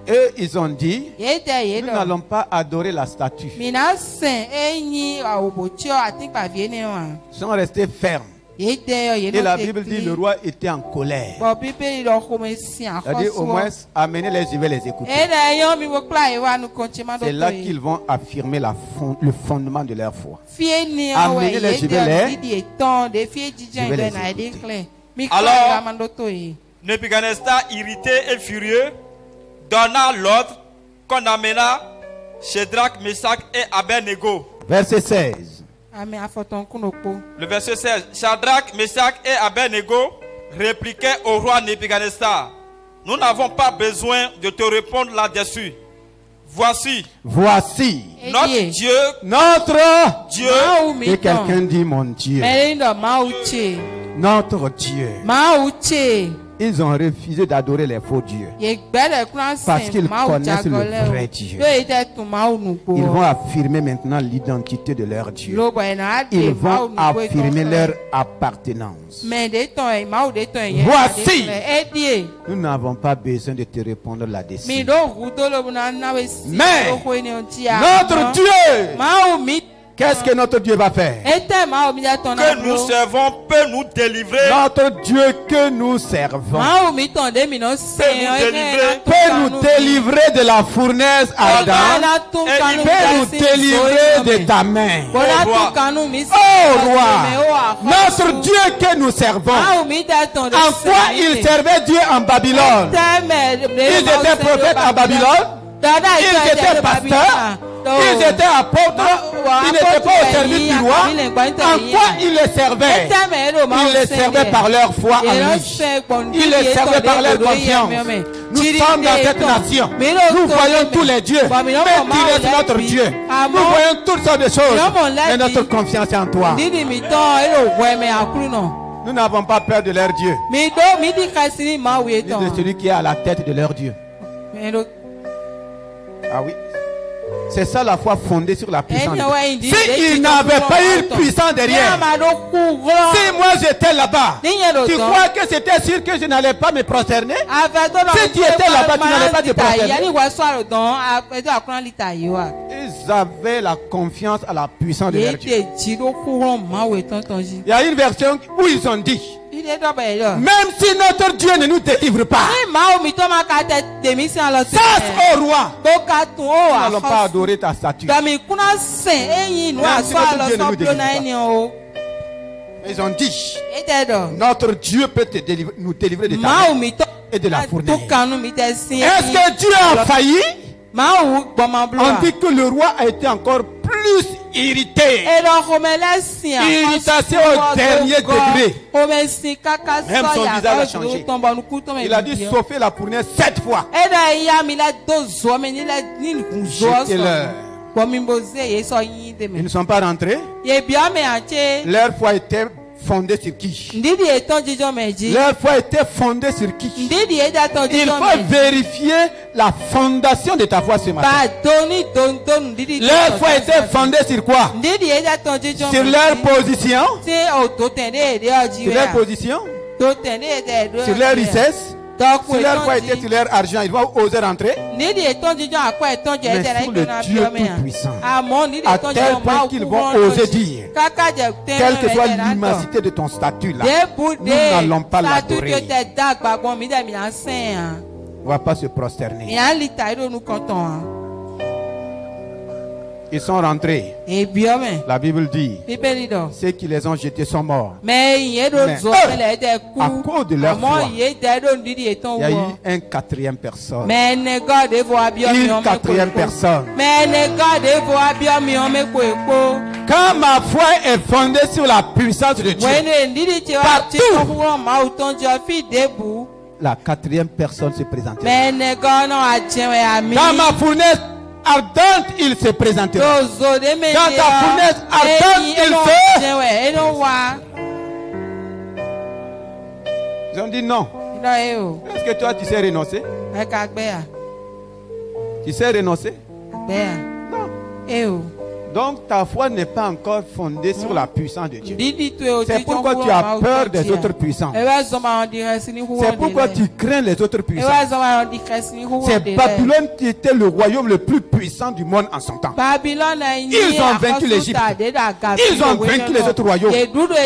Eux, ils ont dit, nous n'allons pas adorer la statue. Ils sont restés fermes. Et la Bible dit le roi était en colère. C'est-à-dire au moins, amenez-les, je vais les écouter. C'est là qu'ils vont affirmer le fondement de leur foi. Amenez-les, je vais les écouter. Alors, Nebuchadnezzar, irrité et furieux, donna l'ordre qu'on amena Shadrach, Meshach et Abednego. Verset 16. Le verset 16. Shadrach, Meshach et Abednego répliquaient au roi Nebuchadnezzar: nous n'avons pas besoin de te répondre là-dessus. Voici notre Dieu. Et quelqu'un dit mon Dieu. Notre Dieu. Ils ont refusé d'adorer les faux dieux parce qu'ils connaissent le vrai Dieu. Ils vont affirmer maintenant l'identité de leur Dieu. Ils vont affirmer leur appartenance. Voici, nous n'avons pas besoin de te répondre là-dessus. Mais notre Dieu, qu'est-ce que notre Dieu va faire? Que nous servons peut nous délivrer. Notre Dieu que nous servons peut nous délivrer de la fournaise ardente. Peut nous délivrer de ta main. Oh roi, notre Dieu que nous servons, en quoi il servait Dieu en Babylone? Ils étaient prophètes à Babylone. Ils étaient pasteurs. Ils étaient apôtres. Ils n'étaient pas au service du roi. En quoi ils les servaient? Ils les servaient par leur foi en lui. Ils les servaient par leur confiance. Nous sommes dans cette nation. Nous voyons tous les dieux. Mais tu es notre Dieu. Nous voyons toutes sortes de choses. Mais notre confiance est en toi. Nous n'avons pas peur de leur Dieu, ni de celui qui est à la tête de leur Dieu. Ah oui. C'est ça la foi fondée sur la puissance. S'il n'avait pas eu puissance derrière, si moi j'étais là-bas, tu crois que c'était sûr que je n'allais pas me prosterner? Si tu étais là-bas, tu n'allais pas te prosterner. Ils avaient la confiance à la puissance de leur Dieu. Il y a une version où ils ont dit, même si notre Dieu ne nous délivre pas, chasse au roi, nous n'allons pas adorer ta statue. Même si notre Dieu ne nous délivre pas. Ils ont dit, notre Dieu peut nous délivrer de ta main et de la fournaise. Est-ce que Dieu a failli? On dit que le roi a été encore plus irrité. Irritation au dernier degré. Même son visage a changé. Il a dit sauver la fournaise 7 fois. Jetez-leur. Ils ne sont pas rentrés. Leur foi était fondée sur qui? Leur foi était fondée sur qui? Il faut vérifier la fondation de ta foi ce matin. Leur foi était fondée sur quoi? Sur leur position? Sur leur position? Sur leur richesse? Si leur foi était sur leur argent, ils vont oser rentrer. Mais sur le Dieu tout-puissant, à tel point qu'ils vont oser dire, quelle que soit l'immensité de ton statut là, nous n'allons pas l'adorer. On ne va pas se prosterner. Ils sont rentrés. La Bible dit, ceux qui les ont jetés sont morts. Mais à cause de leur foi, il y a eu une quatrième personne. Une quatrième personne. Quand ma foi est fondée sur la puissance de Dieu, partout, la quatrième personne se présentera. Dans ma fournaise ardente, il se présentera. Dans ta fournaise ardente, il se... Ils ont dit non. Est-ce que toi, tu sais renoncer? Tu sais renoncer? Non. Donc ta foi n'est pas encore fondée sur la puissance de Dieu. C'est pourquoi tu as peur des autres puissances. C'est pourquoi tu crains les autres puissances. C'est Babylone qui était le royaume le plus puissant du monde en son temps. Ils ont vaincu l'Égypte. Ils ont vaincu les autres royaumes.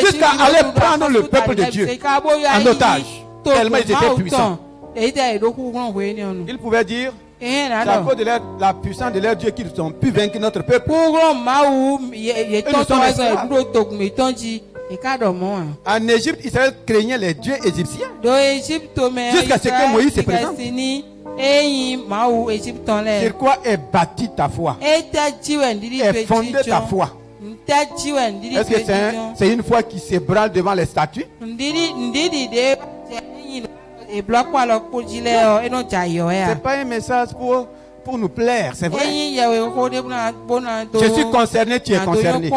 Jusqu'à aller prendre le peuple de Dieu en otage. Tellement ils étaient puissants. Ils pouvaient dire, c'est à cause de la puissance de leur Dieu qu'ils ont pu vaincre notre peuple. Et nous sommes esclaves. En Égypte, Israël craignait les dieux égyptiens. Jusqu'à ce que Moïse se présente. Sur quoi est bâtie ta foi? Est fondée ta foi? Est-ce que c'est une foi qui s'ébranle devant les statues? C'est pas un message pour nous plaire, c'est vrai. Je suis concerné, tu es concerné.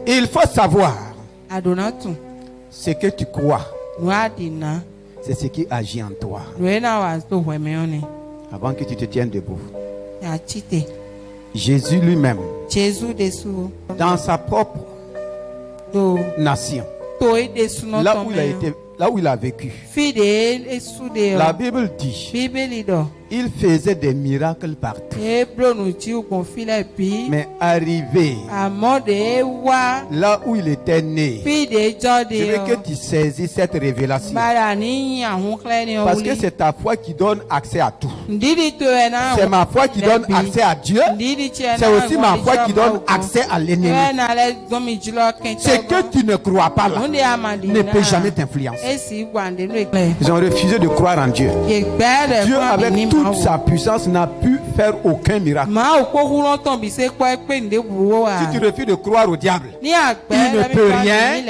Il faut savoir ce que tu crois. C'est ce qui agit en toi. Avant que tu te tiennes debout. Jésus lui-même, dans sa propre nation, là où il a vécu, la Bible dit, il faisait des miracles partout. Mais arrivé là où il était né, je veux que tu saisisses cette révélation. Parce que c'est ta foi qui donne accès à tout. C'est ma foi qui donne accès à Dieu. C'est aussi ma foi qui donne accès à l'ennemi. Ce que tu ne crois pas là ne peut jamais t'influencer. Ils ont refusé de croire en Dieu. Dieu, avec toute sa puissance, n'a pu faire aucun miracle. Si tu refuses de croire au diable, il ne peut rien.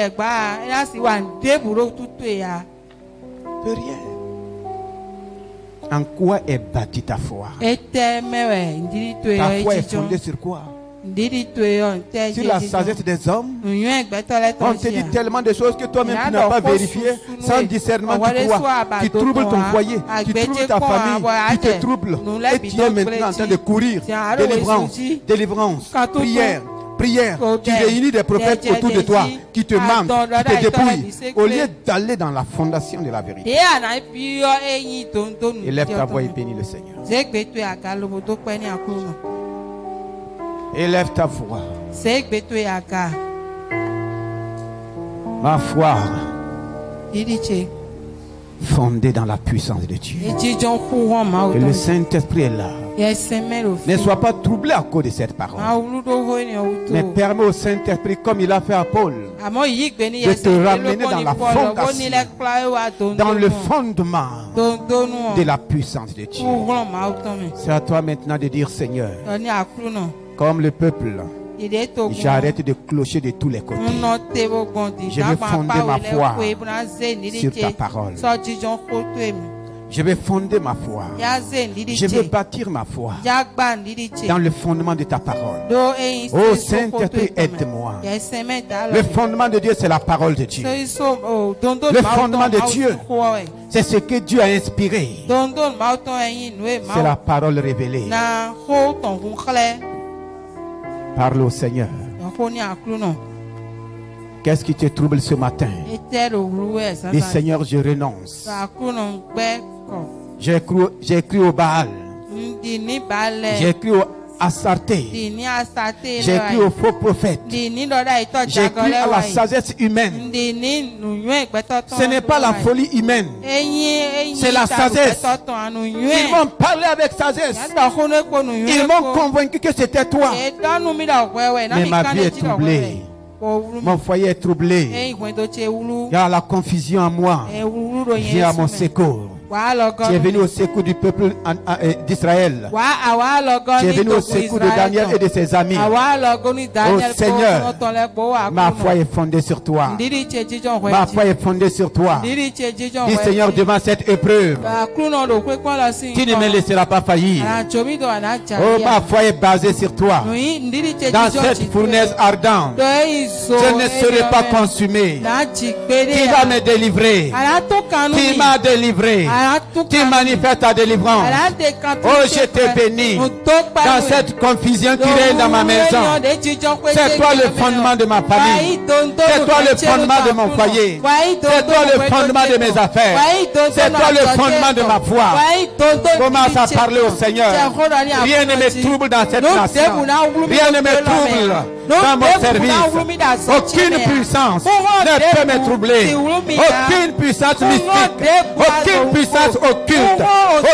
Peut rien. En quoi est bâtie ta foi? Ta foi est fondée sur quoi? Sur la sagesse des hommes, on te dit tellement de choses que toi-même tu n'as pas vérifié, sans discernement du toi, qui trouble ton foyer, qui trouble ta famille, qui te trouble. Et tu es maintenant en train de courir. Délivrance, prière. Tu réunis des prophètes autour de toi qui te mentent, qui te dépouillent. Au lieu d'aller dans la fondation de la vérité. Élève ta voix et bénis le Seigneur. Élève ta voix. Ma foi fondée dans la puissance de Dieu. Et le Saint-Esprit est là. Ne sois pas troublé à cause de cette parole. Mais permets au Saint-Esprit, comme il a fait à Paul, de te ramener dans la fondation, dans le fondement de la puissance de Dieu. C'est à toi maintenant de dire, Seigneur, comme le peuple, j'arrête de clocher de tous les côtés. Je vais fonder ma foi sur ta parole. Je vais fonder ma foi. Je vais bâtir ma foi dans le fondement de ta parole. Oh Saint-Esprit, aide-moi. Le fondement de Dieu, c'est la parole de Dieu. Le fondement de Dieu, c'est ce que Dieu a inspiré. C'est la parole révélée. Parle au Seigneur. Qu'est-ce qui te trouble ce matin? Dis, Seigneur, je renonce. J'ai cru au Baal. J'ai cru au Astarté. J'ai cru aux faux prophètes. J'ai cru à la sagesse humaine. Ce n'est pas la folie humaine. C'est la sagesse. Ils m'ont parlé avec sagesse. Ils m'ont convaincu que c'était toi. Mais ma vie est troublée. Mon foyer est troublé. Il y a la confusion en moi. Viens à mon secours. Tu es venu au secours du peuple d'Israël. Tu es venu au secours de Daniel et de ses amis. Oh Seigneur, ma foi est fondée sur toi. Ma foi est fondée sur toi. Dis, Seigneur, devant cette épreuve, tu ne me laisseras pas faillir. Oh, ma foi est basée sur toi. Dans cette fournaise ardente, je ne serai pas consumé. Tu vas me délivrer. Tu m'as délivré. Tu manifestes ta délivrance. Oh, je te bénis dans cette confusion qui règne dans ma maison. C'est toi le fondement de ma famille. C'est toi le fondement de mon foyer. C'est toi le fondement de mes affaires. C'est toi le fondement de ma foi. Commence à parler au Seigneur. Rien ne me trouble dans cette nation. Rien ne me trouble dans mon service. Aucune puissance ne peut me troubler. Aucune puissance mystique. Aucune puissance occulte.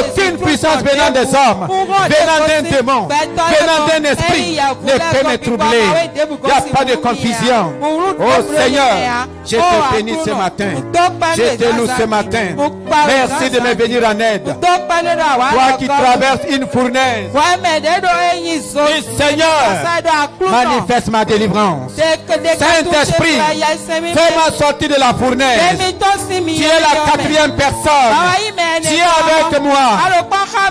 Aucune puissance venant des hommes, venant d'un démon, venant d'un esprit ne peut me troubler. Il n'y a pas de confusion. Oh Seigneur, je te bénis ce matin. Je te loue ce matin. Merci de me venir en aide. Toi qui traverses une fournaise. Dis, Seigneur, manifeste ma délivrance. Saint-Esprit, fais-moi sortir de la fournaise. Tu es la quatrième personne. Tu es avec moi.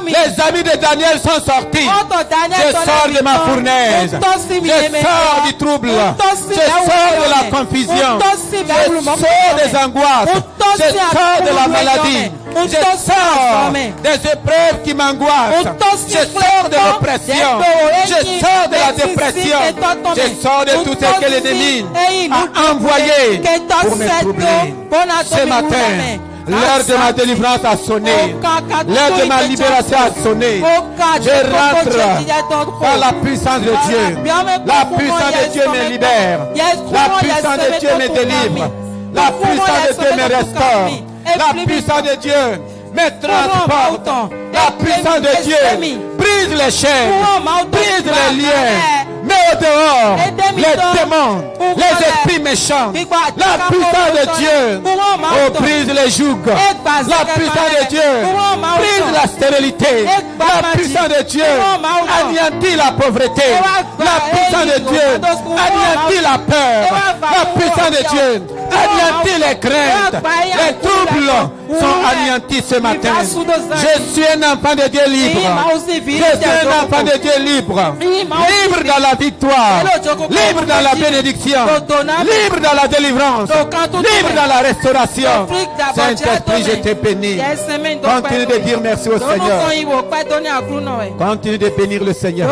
Les amis de Daniel sont sortis. Je sors de ma fournaise. Je sors du trouble. Je sors de la confusion. Je sors des angoisses. Je sors de la maladie. Je sors des épreuves qui m'angoissent. Je sors de l'oppression. Je sors de la dépression. Je sors de tout ce que l'ennemi a envoyé pour me troubler. Ce matin, l'heure de ma délivrance a sonné. L'heure de ma libération a sonné. Je rentre par la puissance de Dieu. La puissance de Dieu me libère. La puissance de Dieu me délivre. La puissance de Dieu me restaure. La puissance de Dieu me transporte. La puissance de Dieu brise les chaînes, brise les liens. Mets au dehors les démons, les esprits méchants. La puissance de Dieu brise les jougs. La puissance de Dieu brise la stérilité. La puissance de Dieu anéantit la pauvreté. La puissance de Dieu anéantit la peur. La puissance de Dieu Anéantis les craintes. Les troubles sont anéantis ce matin. Je suis un enfant de Dieu libre. Je suis un enfant de Dieu libre. Libre dans la victoire. Libre dans la bénédiction. Libre dans la délivrance. Libre dans la restauration. Saint-Esprit, je te bénis. Continue de dire merci au Seigneur. Continue de bénir le Seigneur.